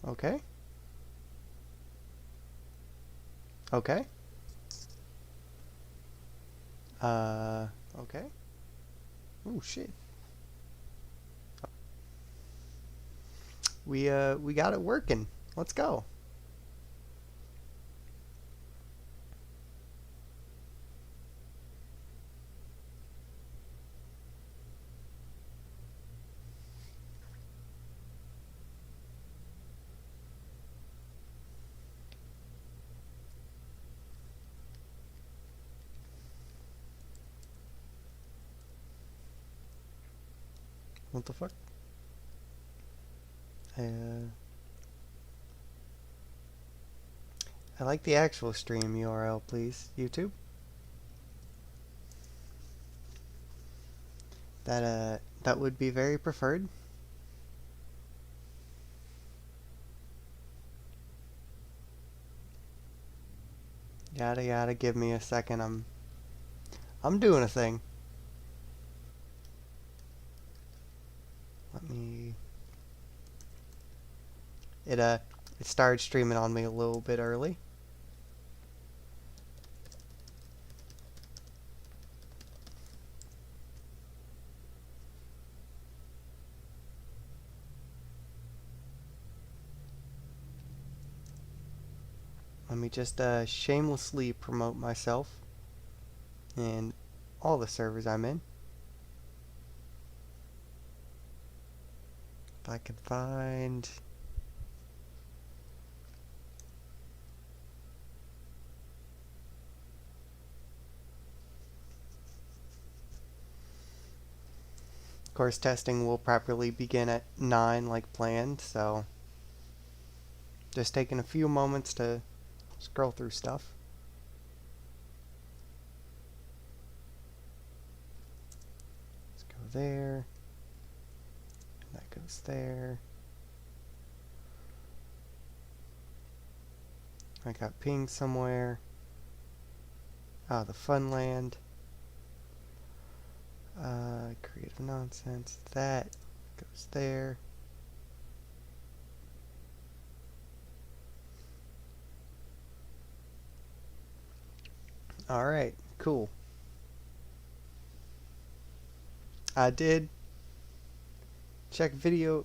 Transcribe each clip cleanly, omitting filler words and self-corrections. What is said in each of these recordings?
Okay. Okay. Okay. Oh shit. We got it working. Let's go. What the fuck? Uh, I like the actual stream URL, please. YouTube. That would be very preferred. Yada yada. Give me a second. I'm doing a thing. Let me. It started streaming on me a little bit early. Let me just shamelessly promote myself and all the servers I'm in. If I could find. Of course, testing will properly begin at 9 like planned, so just taking a few moments to scroll through stuff. Let's go there. That goes there. I got ping somewhere. Ah, the Funland. Creative nonsense. That goes there. Alright, cool. I did check video.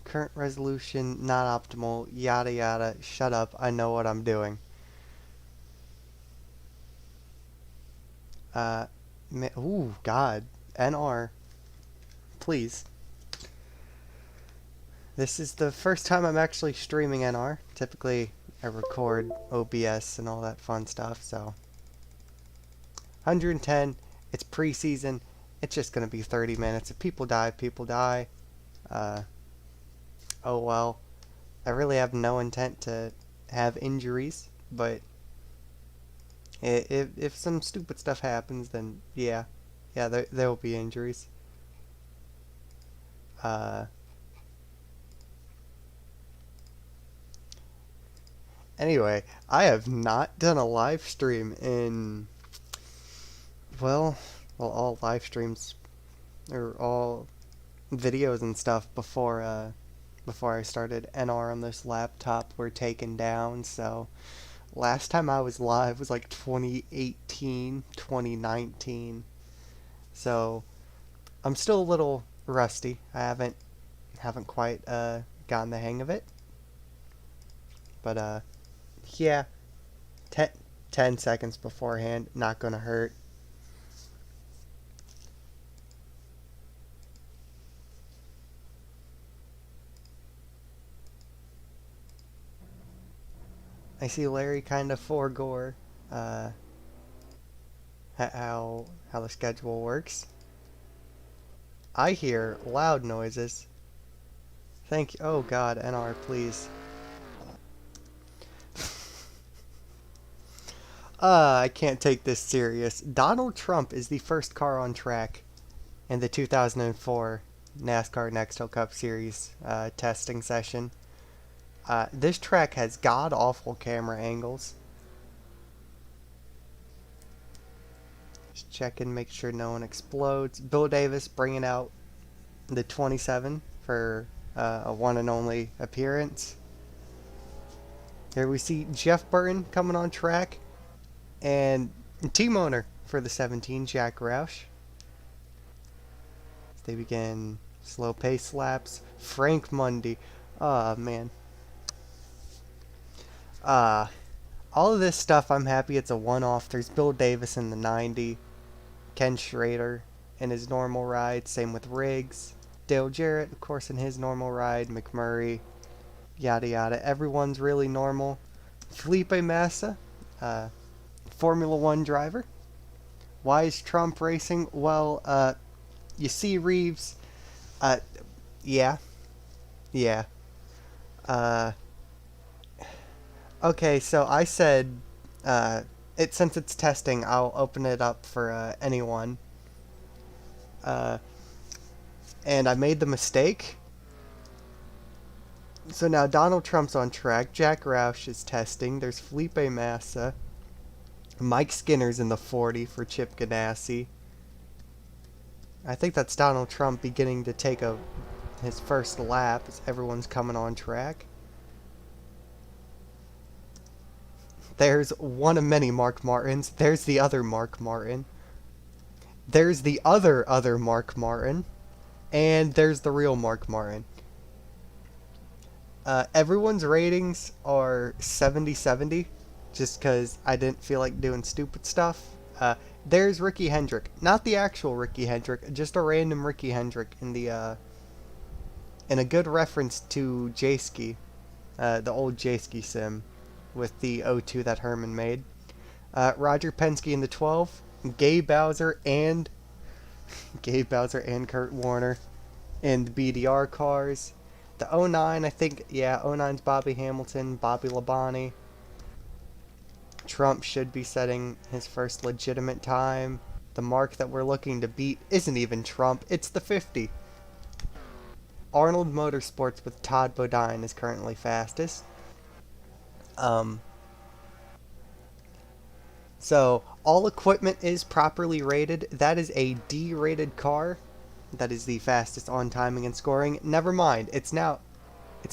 Current resolution not optimal. Yada yada. Shut up. I know what I'm doing. Ooh, God. NR. Please. This is the first time I'm actually streaming NR. Typically, I record OBS and all that fun stuff, so. 110. It's preseason. It's just gonna be 30 minutes. If people die, people die. Oh well. I really have no intent to have injuries, but if some stupid stuff happens, then yeah, there will be injuries. Anyway, I have not done a live stream in well, all live streams or all videos and stuff before I started NR on this laptop were taken down. So last time I was live was like 2018, 2019. So I'm still a little rusty. I haven't quite gotten the hang of it. But yeah, 10 seconds beforehand, not gonna hurt. I see Larry kind of forego how the schedule works. I hear loud noises. Thank you. Oh God, NR, please. I can't take this serious. Donald Trump is the first car on track in the 2004 NASCAR Nextel Cup Series testing session. This track has god-awful camera angles. Just checking, make sure no one explodes. Bill Davis bringing out the 27 for a one and only appearance. Here we see Jeff Burton coming on track, and team owner for the 17, Jack Roush. They begin slow pace laps. Frank Mundy. Oh, man. All of this stuff, I'm happy it's a one-off. There's Bill Davis in the 90. Ken Schrader in his normal ride. Same with Riggs. Dale Jarrett, of course, in his normal ride. McMurray. Yada yada. Everyone's really normal. Felipe Massa, Formula One driver. Why is Trump racing? Well, you see Reeves. Yeah. Yeah. Uh, okay, so I said, since it's testing, I'll open it up for anyone. Uh, and I made the mistake. So now Donald Trump's on track. Jack Roush is testing. There's Felipe Massa. Mike Skinner's in the 40 for Chip Ganassi. I think that's Donald Trump beginning to take his first lap as everyone's coming on track. There's one of many Mark Martins. There's the other Mark Martin. There's the other Mark Martin. And there's the real Mark Martin. Everyone's ratings are 70-70, just because I didn't feel like doing stupid stuff. There's Ricky Hendrick. Not the actual Ricky Hendrick, just a random Ricky Hendrick in a good reference to J-Ski, the old J-Ski sim with the O2 that Herman made. Roger Penske in the 12, Gabe Bowser and Kurt Warner in the BDR cars. The 09, I think, yeah, 09's Bobby Hamilton, Bobby Labonte. Trump should be setting his first legitimate time. The mark that we're looking to beat isn't even Trump, it's the 50. Arnold Motorsports with Todd Bodine is currently fastest. So, all equipment is properly rated. That is a D-rated car. That is the fastest on timing and scoring. Never mind, it's now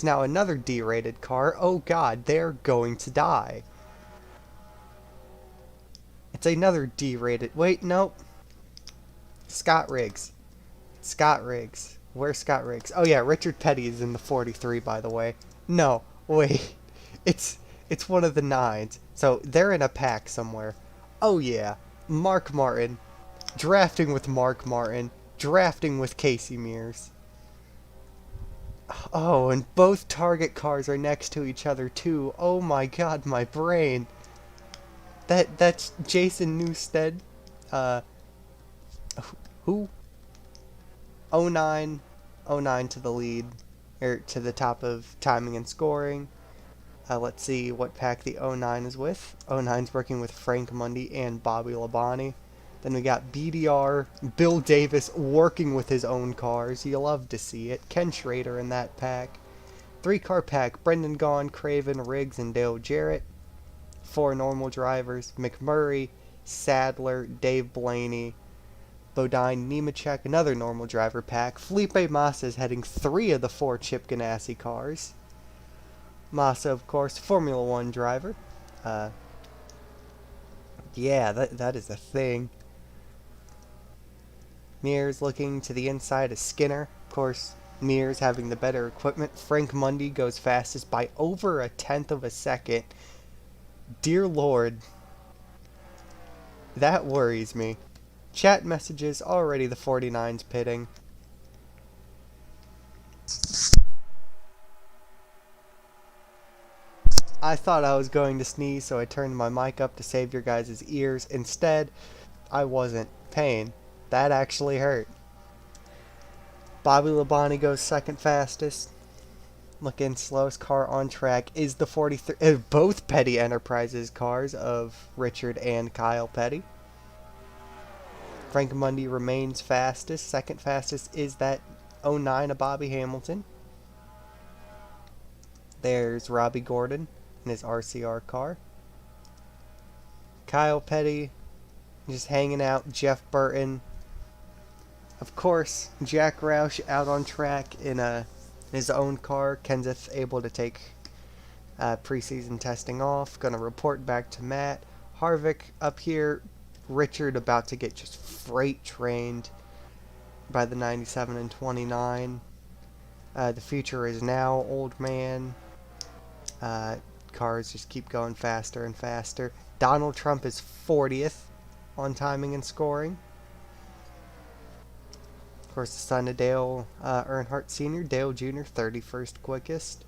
another D-rated car. Oh god, they're going to die. It's another D-rated... Wait, nope. Scott Riggs. Where's Scott Riggs? Oh yeah, Richard Petty is in the 43, by the way. No, wait. It's one of the 9s. So they're in a pack somewhere. Oh yeah, Mark Martin. Drafting with Mark Martin. Drafting with Casey Mears. Oh, and both Target cars are next to each other too. Oh my god, my brain. That's Jason Newsted. Who? 09 to the lead, or to the top of timing and scoring. Let's see what pack the 09 is with. 09's working with Frank Mundy and Bobby Labonte. Then we got BDR, Bill Davis working with his own cars. You love to see it. Ken Schrader in that pack. 3-car pack, Brendan Gaughan, Craven, Riggs, and Dale Jarrett. 4 normal drivers, McMurray, Sadler, Dave Blaney, Bodine, Nemechek, another normal driver pack. Felipe Massa is heading 3 of the 4 Chip Ganassi cars. Massa, of course, Formula One driver. Yeah, that is a thing. Mears looking to the inside of Skinner. Of course, Mears having the better equipment. Frank Mundy goes fastest by over 1/10 of a second. Dear Lord. That worries me. Chat messages, already the 49's pitting. I thought I was going to sneeze, so I turned my mic up to save your guys' ears. Instead, I wasn't. Pain. That actually hurt. Bobby Labonte goes second fastest. Looking slowest car on track is the 43. Both Petty Enterprises cars of Richard and Kyle Petty. Frank Mundy remains fastest. Second fastest is that 09 of Bobby Hamilton. There's Robbie Gordon in his RCR car. Kyle Petty just hanging out. Jeff Burton. Of course, Jack Roush out on track in a his own car. Kenseth able to take preseason testing off. Going to report back to Matt. Harvick up here. Richard about to get just freight trained by the 97 and 29. The future is now, old man. Cars just keep going faster and faster. Donald Trump is 40th on timing and scoring. Of course, the son of Dale Earnhardt Sr., Dale Jr., 31st quickest.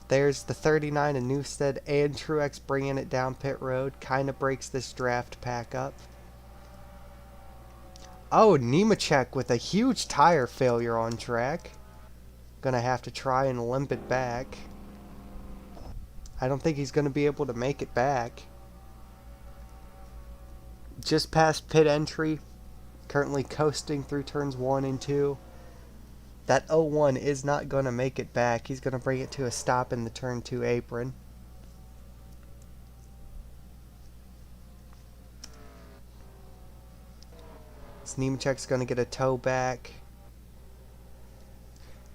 There's the 39 in Newstead and Truex bringing it down pit road. Kind of breaks this draft pack up. Oh, Nemechek with a huge tire failure on track. Gonna have to try and limp it back. I don't think he's gonna be able to make it back. Just past pit entry. Currently coasting through turns 1 and 2. That 01 is not going to make it back. He's going to bring it to a stop in the turn 2 apron. Nemechek's going to get a tow back.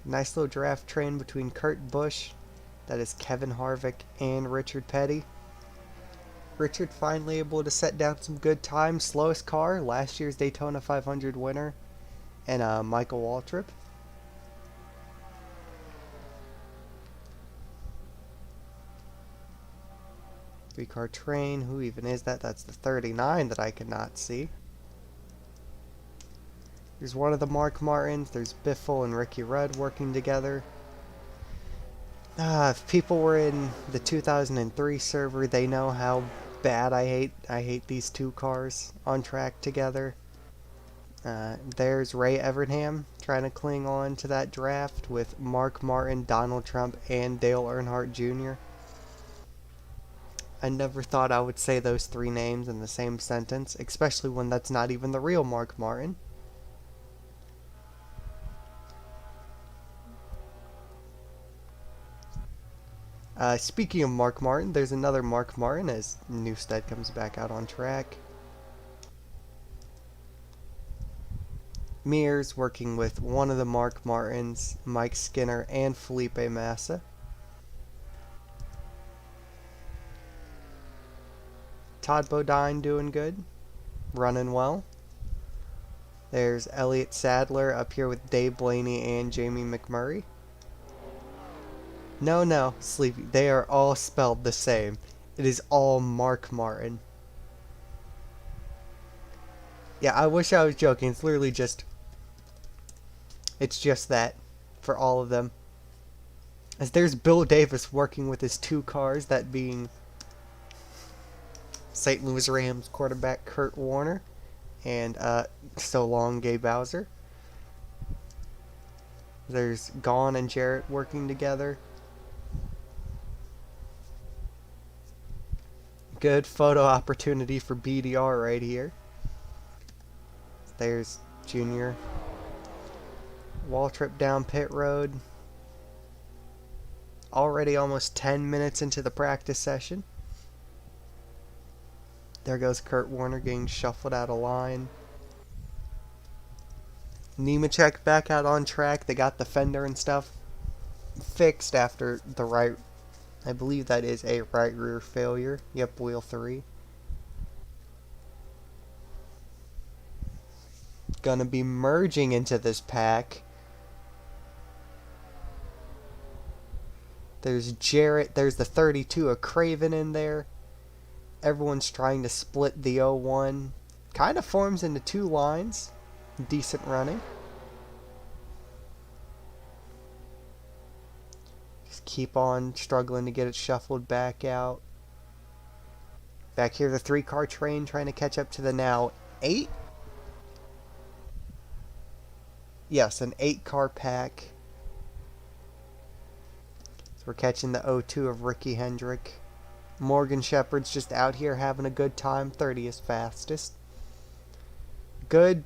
Nice little draft train between Kurt Busch, that is Kevin Harvick, and Richard Petty. Richard finally able to set down some good times. Slowest car, last year's Daytona 500 winner, and Michael Waltrip. Three-car train, who even is that? That's the 39 that I cannot see. There's one of the Mark Martins. There's Biffle and Ricky Rudd working together. If people were in the 2003 server, they know how bad I hate these two cars on track together. There's Ray Evernham trying to cling on to that draft with Mark Martin, Donald Trump, and Dale Earnhardt Jr. I never thought I would say those three names in the same sentence, especially when that's not even the real Mark Martin. Speaking of Mark Martin, there's another Mark Martin as Newstead comes back out on track. Mears working with one of the Mark Martins, Mike Skinner, and Felipe Massa. Todd Bodine doing good, running well. There's Elliott Sadler up here with Dave Blaney and Jamie McMurray. No, Sleepy. They are all spelled the same. It is all Mark Martin. Yeah, I wish I was joking. It's literally just... It's just that for all of them. As there's Bill Davis working with his two cars, that being St. Louis Rams quarterback Kurt Warner and so long Gabe Bowser. There's Gaughan and Jarrett working together. Good photo opportunity for BDR right here. There's Junior. Waltrip down pit road. Already almost 10 minutes into the practice session. There goes Kurt Warner getting shuffled out of line. Nemechek back out on track. They got the fender and stuff fixed after the right... I believe that is a right rear failure. Yep, wheel 3. Gonna be merging into this pack. There's Jarrett. There's the 32 of Craven in there. Everyone's trying to split the 01. Kind of forms into two lines. Decent running. Just keep on struggling to get it shuffled back out. Back here, the 3-car train trying to catch up to the now 8. Yes, an 8-car pack. So we're catching the 02 of Ricky Hendrick. Morgan Shepherd's just out here having a good time. 30th fastest. Good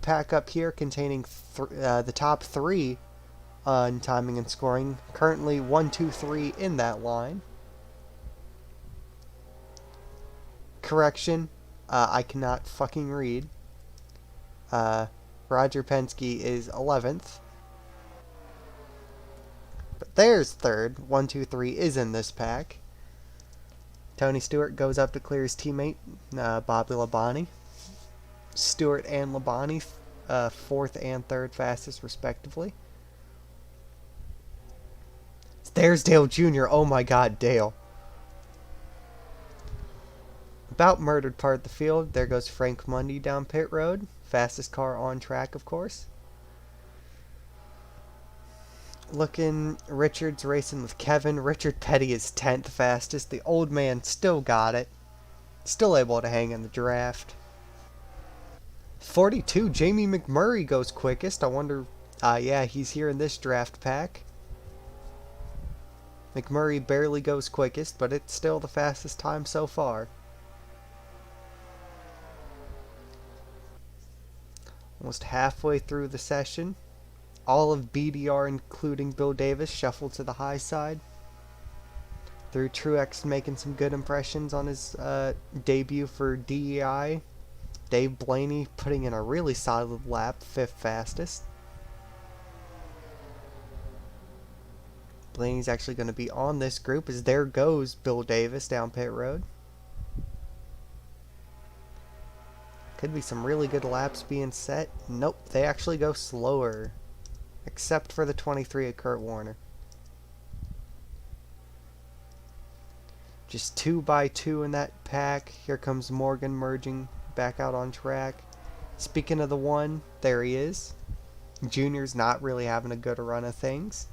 pack up here containing the top 3 on timing and scoring. Currently 1, 2, 3 in that line. Correction. I cannot fucking read. Roger Penske is 11th. There's third. 1, 2, 3 is in this pack. Tony Stewart goes up to clear his teammate, Bobby Labonte. Stewart and Labonte, fourth and third fastest respectively. There's Dale Jr. Oh my god, Dale. About murdered part of the field. There goes Frank Mundy down pit road. Fastest car on track, of course. Looking, Richard's racing with Kevin. Richard Petty is 10th fastest. The old man still got it. Still able to hang in the draft. 42, Jamie McMurray goes quickest. I wonder, yeah, he's here in this draft pack. McMurray barely goes quickest, but it's still the fastest time so far. Almost halfway through the session. All of BDR, including Bill Davis, shuffled to the high side. Through Truex making some good impressions on his debut for DEI. Dave Blaney putting in a really solid lap, 5th fastest. Blaney's actually going to be on this group as there goes Bill Davis down pit road. Could be some really good laps being set. Nope, they actually go slower. Except for the 23 of Kurt Warner. Just 2 by 2 in that pack. Here comes Morgan merging back out on track. Speaking of the one, there he is. Junior's not really having a good run of things.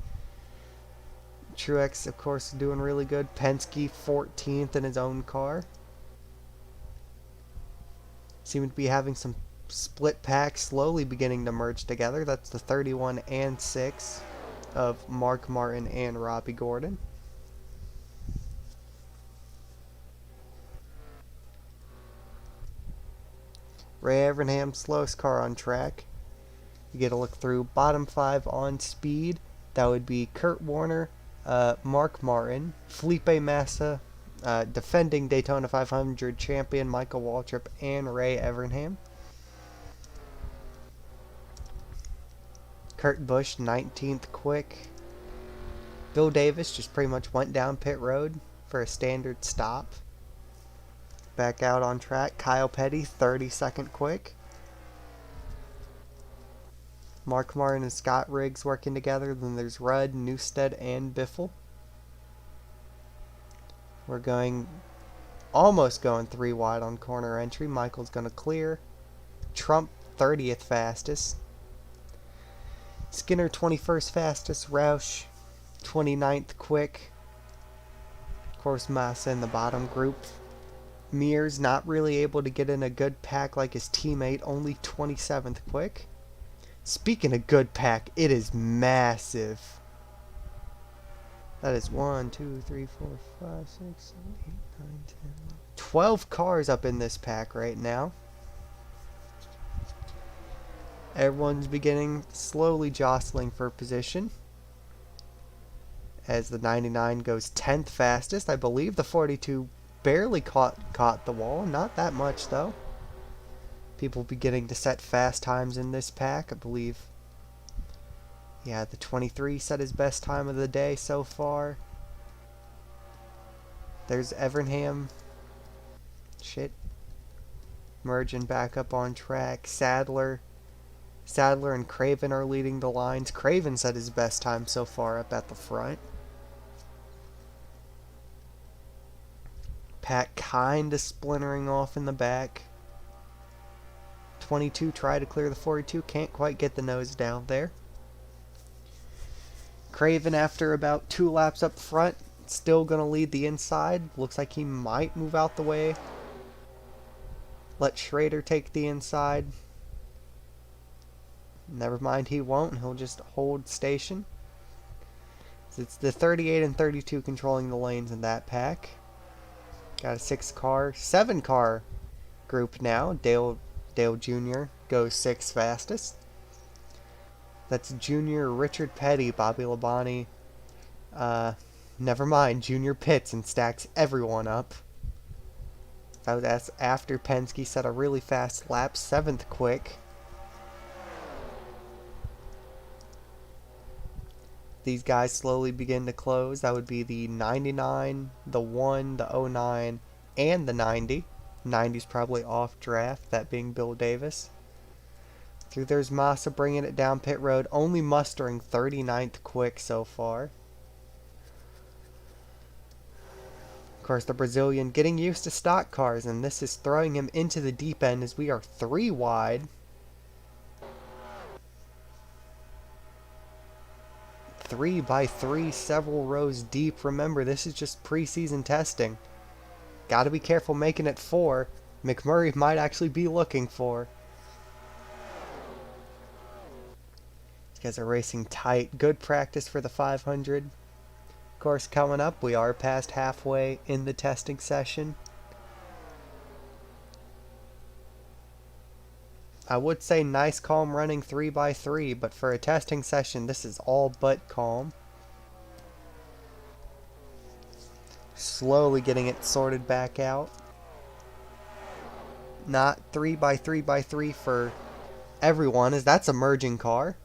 Truex, of course, doing really good. Penske 14th in his own car. Seem to be having some split packs slowly beginning to merge together. That's the 31 and 6 of Mark Martin and Robbie Gordon. Ray Evernham, slowest car on track. You get a look through bottom 5 on speed. That would be Kurt Warner, Mark Martin, Felipe Massa, defending Daytona 500 champion Michael Waltrip, and Ray Evernham. Kurt Busch, 19th quick. Bill Davis just pretty much went down pit road for a standard stop. Back out on track. Kyle Petty, 32nd quick. Mark Martin and Scott Riggs working together. Then there's Rudd, Newstead, and Biffle. We're almost going 3 wide on corner entry. Michael's going to clear. Trump, 30th fastest. Skinner, 21st fastest. Roush, 29th quick. Of course, Massa in the bottom group. Mears not really able to get in a good pack like his teammate, only 27th quick. Speaking of good pack, it is massive. That is 1, 2, 3, 4, 5, 6, 7, 8, 9, 10, 12 cars up in this pack right now. Everyone's beginning slowly jostling for position. As the 99 goes 10th fastest. I believe the 42 barely caught the wall. Not that much, though. People beginning to set fast times in this pack, I believe. Yeah, the 23 set his best time of the day so far. There's Evernham. Shit. Merging back up on track. Sadler and Craven are leading the lines. Craven set his best time so far up at the front. Pack kinda splintering off in the back. 22 try to clear the 42. Can't quite get the nose down there. Craven, after about 2 laps up front, still going to lead the inside. Looks like he might move out the way. Let Schrader take the inside. Never mind, he won't. He'll just hold station. It's the 38 and 32 controlling the lanes in that pack. Got a 7 car group now. Dale Jr. goes 6th fastest. That's Junior, Richard Petty, Bobby Labonte. Never mind, Junior pits and stacks everyone up. That's after Penske set a really fast lap, 7th quick. these guys slowly begin to close. That would be the 99, the 1, the 09, and the 90. 90's probably off draft, that being Bill Davis. Through there's Massa bringing it down pit road, only mustering 39th quick so far. Of course, the Brazilian getting used to stock cars, and this is throwing him into the deep end as we are 3 wide. 3 by 3, several rows deep. Remember, this is just preseason testing. Gotta be careful making it 4. McMurray might actually be looking for. These guys are racing tight. Good practice for the 500. Of course, coming up, we are past halfway in the testing session. I would say nice calm running 3 by 3, but for a testing session, this is all but calm. Slowly getting it sorted back out. Not 3 by 3 by 3 for everyone, as that's a merging car.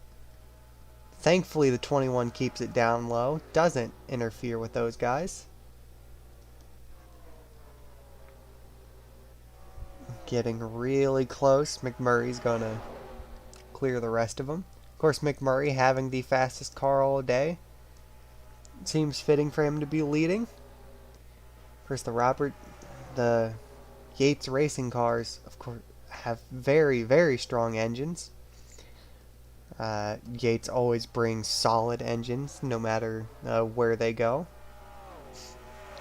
Thankfully, the 21 keeps it down low, doesn't interfere with those guys. Getting really close. McMurray's going to clear the rest of them. Of course, McMurray having the fastest car all day. It seems fitting for him to be leading. Of course, the Yates racing cars, of course, have very, very strong engines. Yates always brings solid engines, no matter where they go.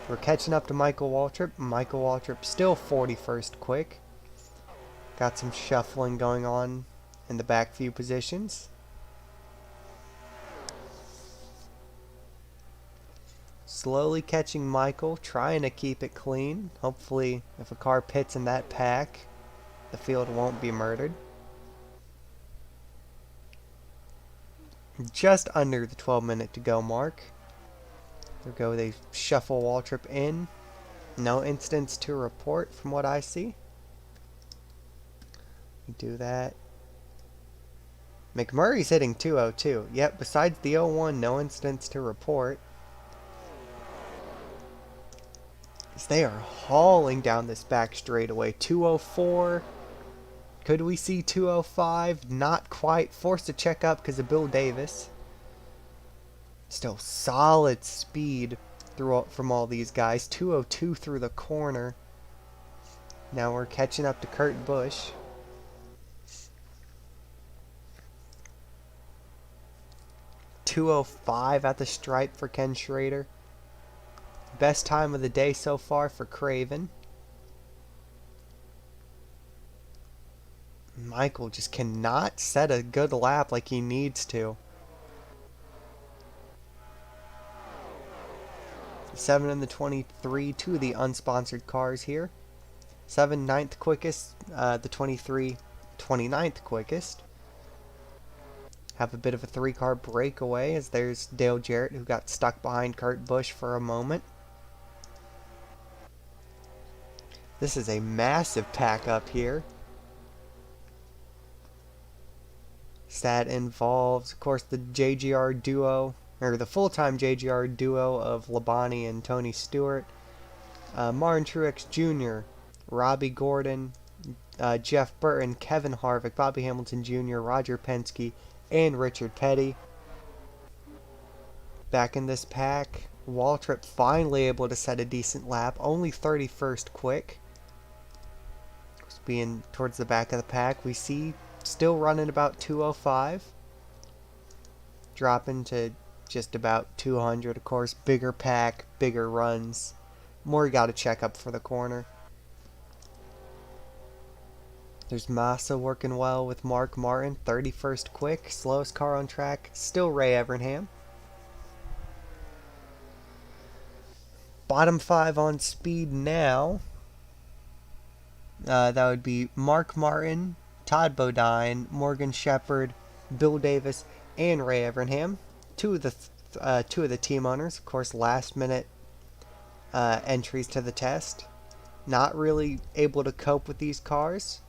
We're catching up to Michael Waltrip. Michael Waltrip still 41st quick. Got some shuffling going on in the back few positions. Slowly catching Michael, trying to keep it clean. Hopefully, if a car pits in that pack, the field won't be murdered. Just under the 12-minute to go mark. There we go, they shuffle Waltrip in. No incidents to report from what I see. Do that. McMurray's hitting 202. Yep, besides the 01, no incidents to report. They are hauling down this back straightaway. 204. Could we see 205? Not quite. Forced to check up because of Bill Davis. Still solid speed from all these guys. 202 through the corner. Now we're catching up to Kurt Busch. .205 at the stripe for Ken Schrader. Best time of the day so far for Craven. Michael just cannot set a good lap like he needs to. 7 in the 23, 2 of the unsponsored cars here. 7 9th quickest, the 23 29th quickest. Have a bit of a 3-car breakaway as there's Dale Jarrett, who got stuck behind Kurt Busch for a moment. This is a massive pack up here. That involves, of course, the JGR duo, or the full-time JGR duo of Labonte and Tony Stewart. Martin Truex Jr., Robbie Gordon, Jeff Burton, Kevin Harvick, Bobby Hamilton Jr., Roger Penske, and Richard Petty. Back in this pack, Waltrip finally able to set a decent lap, only 31st quick. Being towards the back of the pack, we see still running about 205. Dropping to just about 200, of course. Bigger pack, bigger runs. More you gotta check up for the corner. There's Massa working well with Mark Martin, 31st quick, slowest car on track, still Ray Evernham. Bottom 5 on speed now. That would be Mark Martin, Todd Bodine, Morgan Shepherd, Bill Davis, and Ray Evernham. Two of the team owners, of course, last minute entries to the test. Not really able to cope with these cars.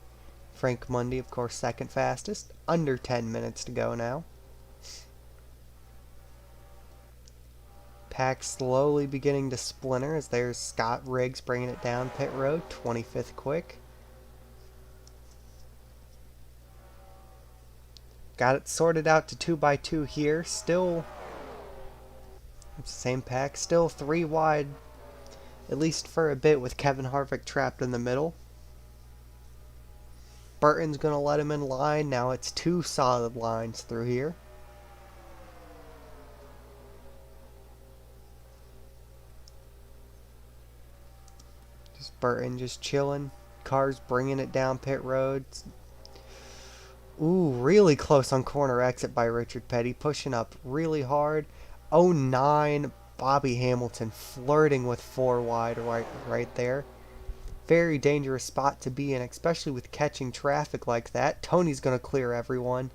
Frank Mundy, of course, second fastest. Under 10 minutes to go now. Pack slowly beginning to splinter as there's Scott Riggs bringing it down pit road, 25th quick. Got it sorted out to 2x2 here. Still, same pack, still 3 wide, at least for a bit, with Kevin Harvick trapped in the middle. Burton's going to let him in line. Now it's 2 solid lines through here. Burton just chilling. Cars bringing it down pit roads. Ooh, really close on corner exit by Richard Petty. Pushing up really hard. 09, Bobby Hamilton flirting with 4 wide right there. Very dangerous spot to be in, especially with catching traffic like that. Tony's going to clear everyone.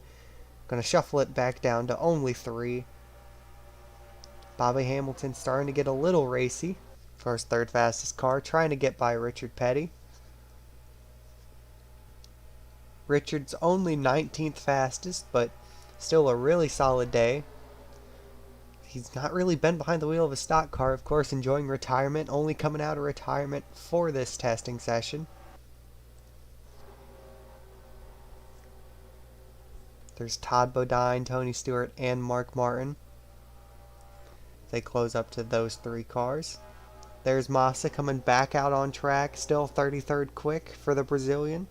Going to shuffle it back down to only 3. Bobby Hamilton starting to get a little racy. Of course, third fastest car, trying to get by Richard Petty. Richard's only 19th fastest, but still a really solid day. He's not really been behind the wheel of a stock car, of course, enjoying retirement, only coming out of retirement for this testing session. There's Todd Bodine, Tony Stewart, and Mark Martin. They close up to those 3 cars. There's Massa coming back out on track, still 33rd quick for the Brazilian.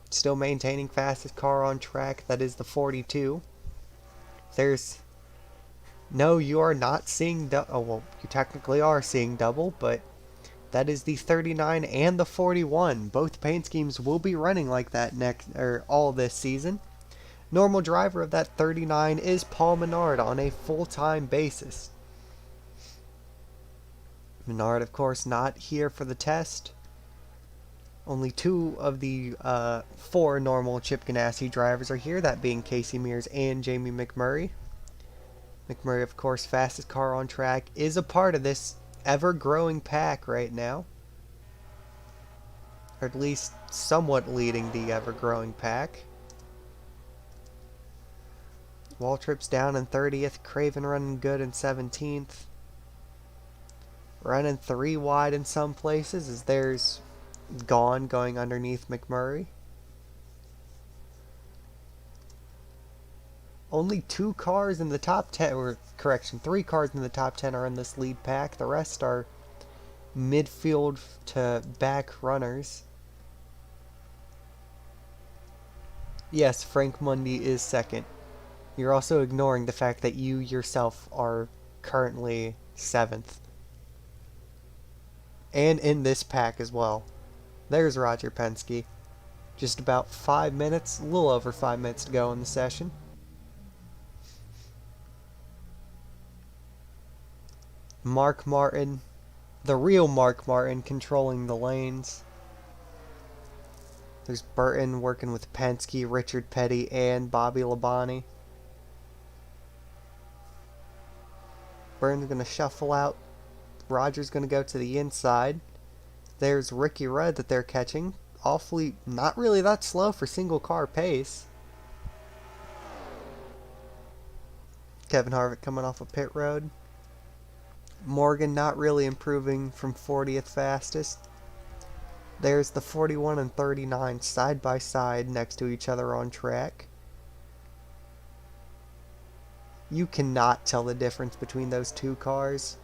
Still maintaining fastest car on track, that is the 42. There's... No, you are not seeing... Oh, well, you technically are seeing double, but that is the 39 and the 41. Both paint schemes will be running like that all this season. Normal driver of that 39 is Paul Menard on a full-time basis. Menard, of course, not here for the test. Only 2 of the 4 normal Chip Ganassi drivers are here, that being Casey Mears and Jamie McMurray. McMurray, of course, fastest car on track, is a part of this ever-growing pack right now. Or at least somewhat leading the ever-growing pack. Waltrip's down in 30th, Craven running good in 17th. Running 3 wide in some places as there's Gone going underneath McMurray. Only 2 cars in the top 10, or correction, 3 cars in the top 10 are in this lead pack. The rest are midfield to back runners. Yes, Frank Mundy is second. You're also ignoring the fact that you yourself are currently 7th. And in this pack as well. There's Roger Penske. Just about 5 minutes, a little over 5 minutes to go in the session. Mark Martin, the real Mark Martin, controlling the lanes. There's Burton working with Penske, Richard Petty, and Bobby Labonte. Burton's going to shuffle out. Roger's going to go to the inside. There's Ricky Rudd that they're catching. Awfully, not really that slow for single car pace. Kevin Harvick coming off of pit road. Morgan not really improving from 40th fastest. There's the 41 and 39 side by side next to each other on track. You cannot tell the difference between those 2 cars.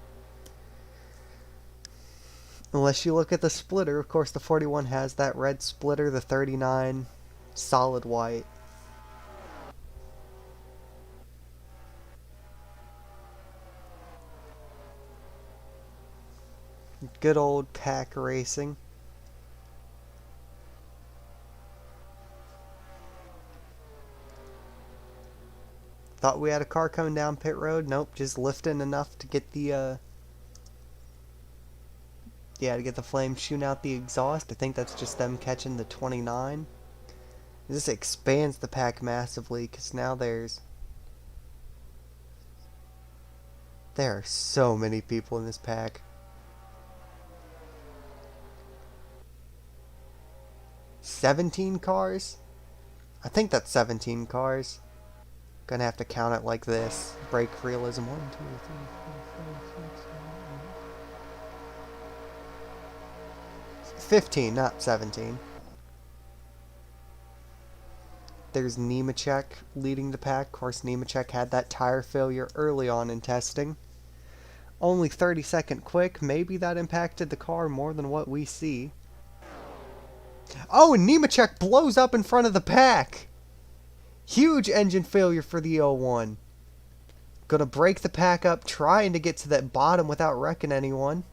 Unless you look at the splitter. Of course, the 41 has that red splitter, the 39 solid white. Good old pack racing. Thought we had a car coming down pit road. Nope, just lifting enough to get the to get the flames shooting out the exhaust. I think that's just them catching the 29. This expands the pack massively because now there are so many people in this pack. 17 cars? I think that's 17 cars. Gonna have to count it like this. Brake realism. 1, 2, 3, 4, 5, 6, 7, 8. 15, not 17. There's Nemechek leading the pack. Of course, Nemechek had that tire failure early on in testing. Only 30-second quick. Maybe that impacted the car more than what we see. Oh, and Nemechek blows up in front of the pack. Huge engine failure for the 01. Gonna break the pack up, trying to get to that bottom without wrecking anyone.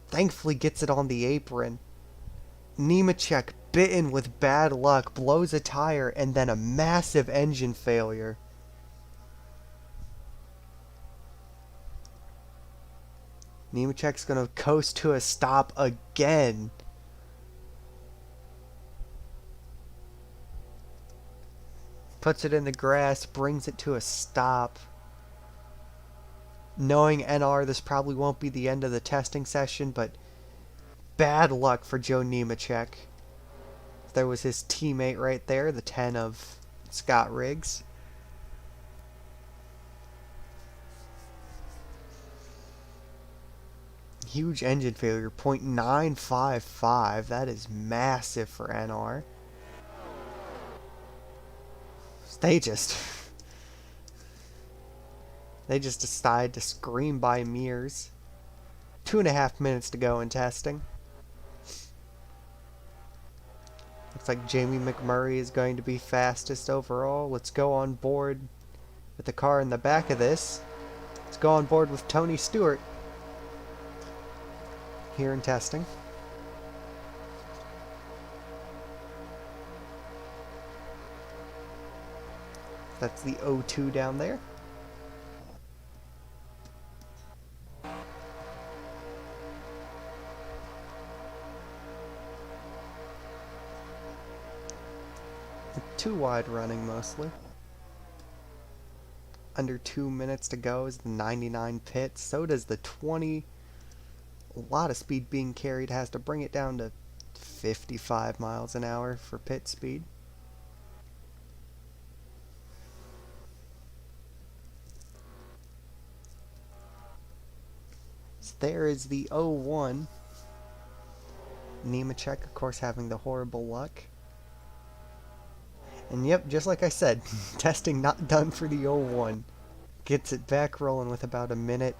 Thankfully gets it on the apron. Nemechek, bitten with bad luck, blows a tire and then a massive engine failure. Nemechek's gonna coast to a stop again. Puts it in the grass, brings it to a stop. Knowing NR, this probably won't be the end of the testing session, but bad luck for Joe Nemechek. There was his teammate right there, the 10 of Scott Riggs. Huge engine failure, 0.955. That is massive for NR. They just decide to scream by mirrors. 2.5 minutes to go in testing. Looks like Jamie McMurray is going to be fastest overall. Let's go on board with the car in the back of this. Let's go on board with Tony Stewart here in testing. That's the O2 down there. Too wide running mostly. Under 2 minutes to go is the 99 pit. So does the 20. A lot of speed being carried. Has to bring it down to 55 miles an hour for pit speed. So there is the 01. Nemechek, of course, having the horrible luck. And yep, just like I said, testing not done for the 01. Gets it back rolling with about a minute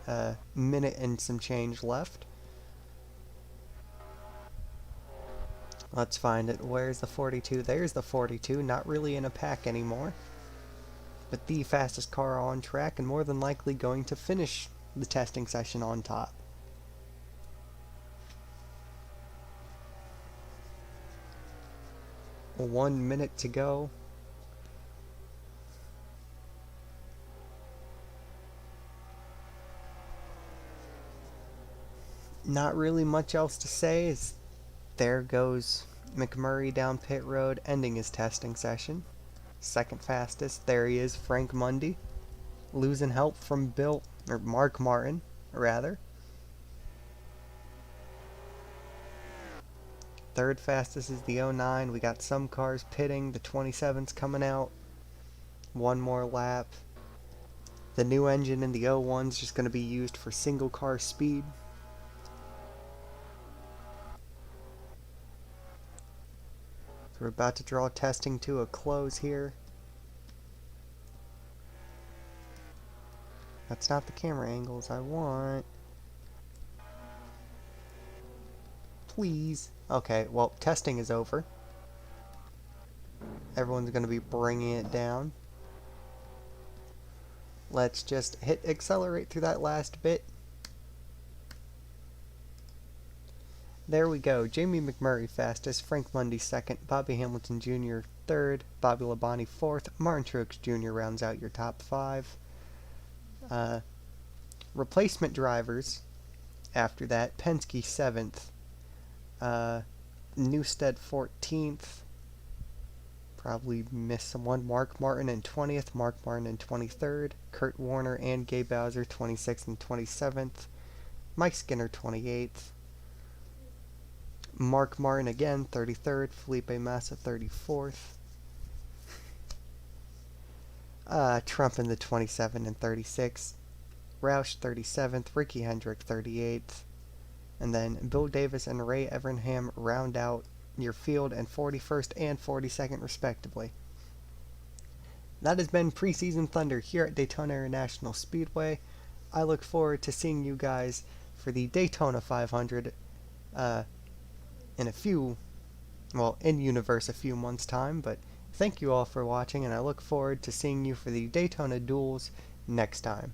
and some change left. Let's find it. Where's the 42? There's the 42. Not really in a pack anymore. But the fastest car on track and more than likely going to finish the testing session on top. One minute to go. Not really much else to say. As there goes McMurray down pit road, ending his testing session. Second fastest, there he is, Frank Mundy, losing help from Mark Martin, rather. Third fastest is the 09. We got some cars pitting. The 27's coming out. One more lap. The new engine in the 01's just going to be used for single car speed. So we're about to draw testing to a close here. That's not the camera angles I want. Please. Okay, well, testing is over. Everyone's going to be bringing it down. Let's just hit accelerate through that last bit. There we go. Jamie McMurray fastest, Frank Mundy second, Bobby Hamilton Jr. third, Bobby Labonte fourth, Martin Truex Jr. rounds out your top 5. Replacement drivers after that, Penske 7th, Newstead 14th, probably missed someone, Mark Martin in 20th, Mark Martin in 23rd, Kurt Warner and Gabe Bowser 26th and 27th, Mike Skinner 28th, Mark Martin again 33rd, Felipe Massa 34th. Trump in the 27 and 36, Roush 37th, Ricky Hendrick 38th, and then Bill Davis and Ray Evernham round out your field and 41st and 42nd respectively. That has been Preseason Thunder here at Daytona International Speedway. I look forward to seeing you guys for the Daytona 500 in a few, well, in universe a few months' time. But thank you all for watching, and I look forward to seeing you for the Daytona Duels next time.